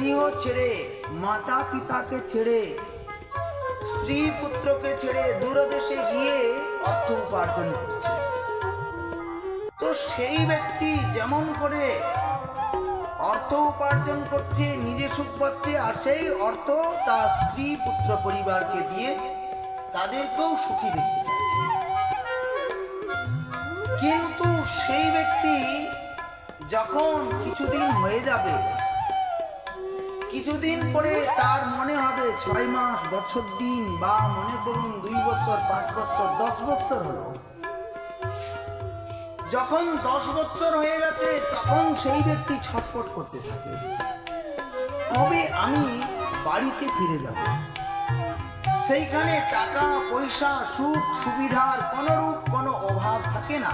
গৃহ ছেড়ে, মাতা পিতাকে ছেড়ে, স্ত্রী পুত্রকে ছেড়ে দূরদেশে গিয়ে অর্থ উপার্জন করছে। তো সেই ব্যক্তি যেমন করে অর্থ উপার্জন করছে, নিজে সুখ পাচ্ছে, আর সেই অর্থ তার স্ত্রী পুত্র পরিবারকে দিয়ে তাদেরকেও সুখী দেখতে চাইছে। কিন্তু সেই ব্যক্তি যখন কিছুদিন হয়ে যাবে, কিছুদিন পরে তার মনে হবে 6 মাস, বছর দিন, বা মনে করুন 2 বছর, 5 বছর, 10 বছর হলো। যখন 10 বছর হয়ে গেছে তখন সেই ব্যক্তি ছটফট করতে থাকে, কবে আমি বাড়িতে ফিরে যাব। সেইখানে টাকা পয়সা সুখ সুবিধার কোনরূপ কোনো অভাব থাকে না।